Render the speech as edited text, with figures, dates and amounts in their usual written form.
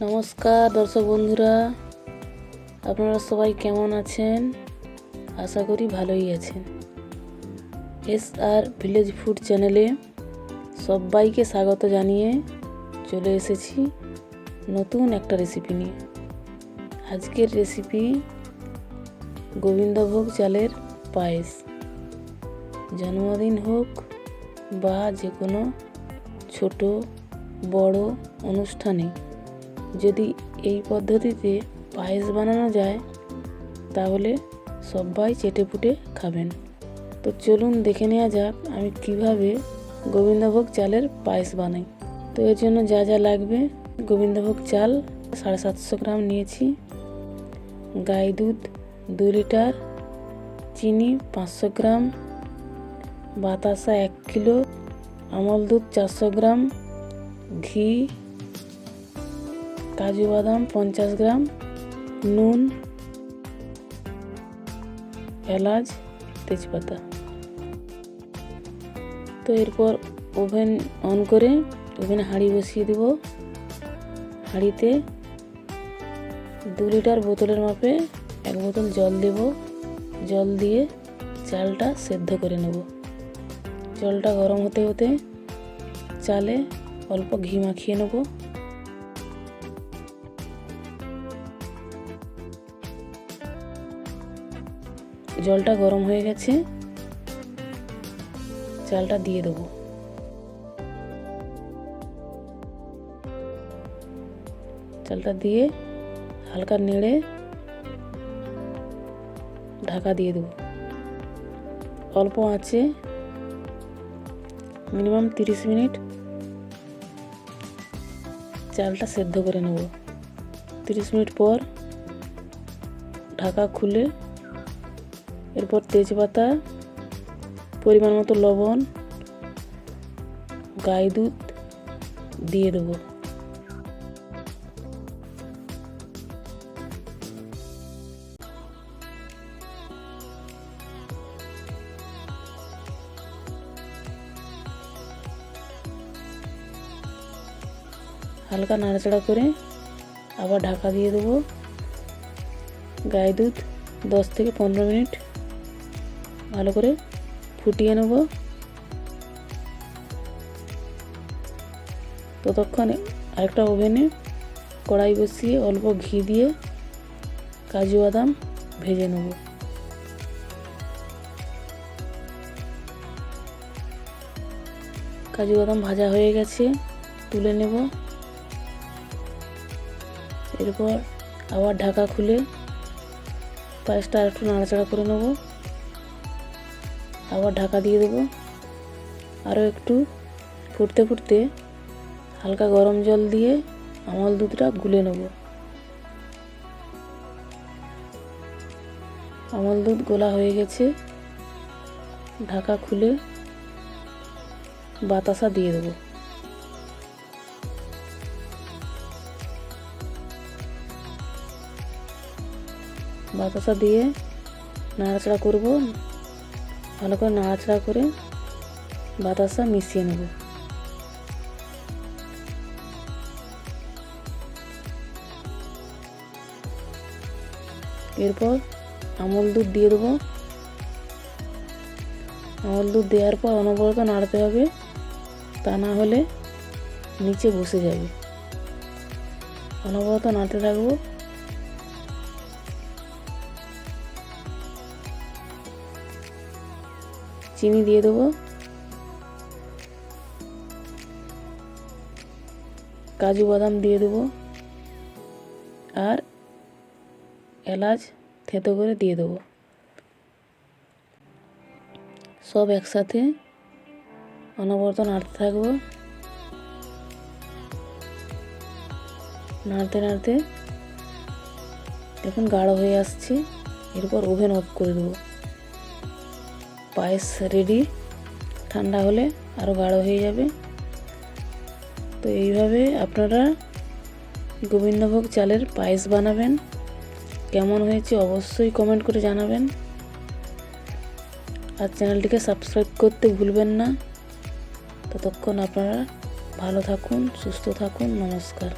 নমস্কার দর্শক বন্ধুরা, আপনারা সবাই কেমন আছেন? আশা করি ভালোই আছেন। SR ভিলেজ ফুড চ্যানেলে সবাইকে স্বাগত জানিয়ে চলে এসেছি নতুন একটা রেসিপি নিয়ে। আজকের রেসিপি গোবিন্দভোগ চালের পায়েস। জন্মদিন হোক বা যে কোনো ছোট বড় অনুষ্ঠানে যদি এই পদ্ধতিতে পায়েস বানানো যায় তাহলে সবাই চেটেপুটে খাবেন। তো চলুন দেখে নেওয়া যাক আমি কিভাবে গোবিন্দভোগ চালের পায়েস বানাই। তো এর জন্য যা যা লাগবে: গোবিন্দভোগ চাল 750 গ্রাম নিয়েছি, গাই দুধ 2 লিটার, চিনি 500 গ্রাম, বাতাসা 1 কিলো, আমল দুধ 400 গ্রাম, ঘি, কাজু বাদাম 50 গ্রাম, নুন, এলাচ, তেজপাতা। তো এরপর ওভেন অন করে ওভেনে হাঁড়ি বসিয়ে দেব। হাঁড়িতে 2 লিটার বোতলের মাপে 1 বোতল জল দেব। জল দিয়ে চালটা সেদ্ধ করে নেব। জলটা গরম হতে হতে চালে অল্প ঘি মাখিয়ে নেব। জলটা গরম হয়ে গেছে, চালটা দিয়ে দেবো। চালটা দিয়ে হালকা নেড়ে ঢাকা দিয়ে দেবো। অল্প আঁচে মিনিমাম 30 মিনিট চালটা সেদ্ধ করে নেব। 30 মিনিট পর ঢাকা খুলে এরপর তেজপাতা, পরিমাণ মতো লবণ, গাই দুধ দিয়ে দেবো। হালকা নাড়াচাড়া করে আবার ঢাকা দিয়ে দেবো। গাই দুধ 10 থেকে 15 মিনিট ভালো করে ফুটিয়ে নেব। ততক্ষণে আরেকটা ওভেনে কড়াই বসিয়ে অল্প ঘি দিয়ে কাজু বাদাম ভেজে নেব। কাজু বাদাম ভাজা হয়ে গেছে, তুলে নেব। এরপর আবার ঢাকা খুলে পায়েসটা একটু নাড়াচাড়া করে নেব। আবার ঢাকা দিয়ে দেবো। আরও একটু ফুটতে ফুটতে হালকা গরম জল দিয়ে আমল দুধটা গুলে নেব। আমল দুধ গোলা হয়ে গেছে, ঢাকা খুলে বাতাসা দিয়ে দেবো। বাতাসা দিয়ে নাড়াচাড়া করব। ভালো করে নাড়াচাড়া করে বাতাসা মিশিয়ে নেব। এরপর আমল দুধ দিয়ে দেবো। আমল দুধ দেওয়ার পর অনবরত নাড়তে হবে, তা না হলে নিচে বসে যাবে। অনবরত নাড়তে থাকবো। চিনি দিয়ে দেবো, কাজু বাদাম দিয়ে দেবো, আর এলাচ থেঁতো করে দিয়ে দেবো। সব একসাথে অনবরত নাড়তে থাকবো। নাড়তে নাড়তে দেখুন গাঢ় হয়ে আসছে। এরপর ওভেন অফ করে দেবো। পায়েস রেডি। ঠান্ডা হলে আরও গাঢ় হয়ে যাবে। তো এইভাবে আপনারা গোবিন্দভোগ চালের পায়েস বানাবেন। কেমন হয়েছে অবশ্যই কমেন্ট করে জানাবেন। আর চ্যানেলটিকে সাবস্ক্রাইব করতে ভুলবেন না। ততক্ষণ আপনারা ভালো থাকুন, সুস্থ থাকুন। নমস্কার।